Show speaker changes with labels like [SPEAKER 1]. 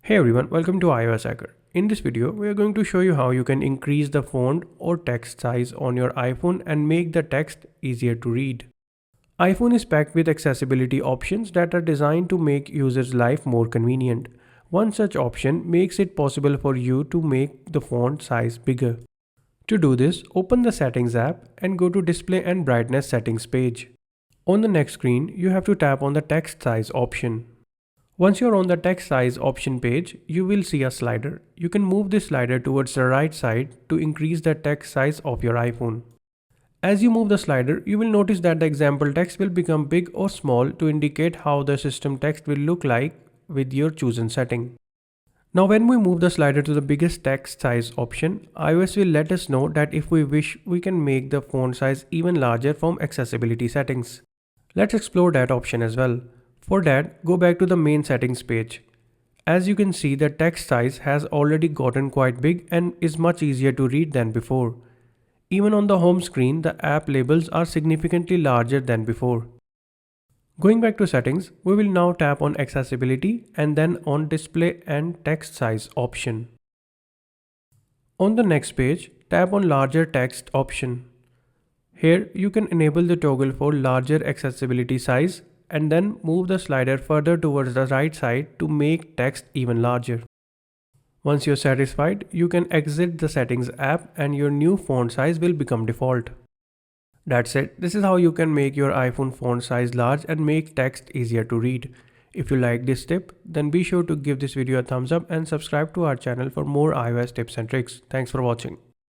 [SPEAKER 1] Hey everyone, welcome to iOS Hacker. In this video, we are going to show you how you can increase the font or text size on your iPhone and make the text easier to read. iPhone is packed with accessibility options that are designed to make users' life more convenient. One such option makes it possible for you to make the font size bigger. To do this, open the Settings app and go to Display and Brightness Settings page. On the next screen, you have to tap on the text size option. Once you're on the text size option page, you will see a slider. You can move this slider towards the right side to increase the text size of your iPhone. As you move the slider, you will notice that the example text will become big or small to indicate how the system text will look like with your chosen setting. Now when we move the slider to the biggest text size option, iOS will let us know that if we wish, we can make the font size even larger from accessibility settings. Let's explore that option as well. For that, go back to the main settings page. As you can see, the text size has already gotten quite big and is much easier to read than before. Even on the home screen, the app labels are significantly larger than before. Going back to settings, we will now tap on accessibility and then on display and text size option. On the next page, tap on larger text option. Here you can enable the toggle for larger accessibility size and then move the slider further towards the right side to make text even larger. Once you're satisfied, you can exit the settings app and your new font size will become default. That's it. This is how you can make your iPhone font size large and make text easier to read. If you like this tip, then be sure to give this video a thumbs up and subscribe to our channel for more iOS tips and tricks. Thanks for watching.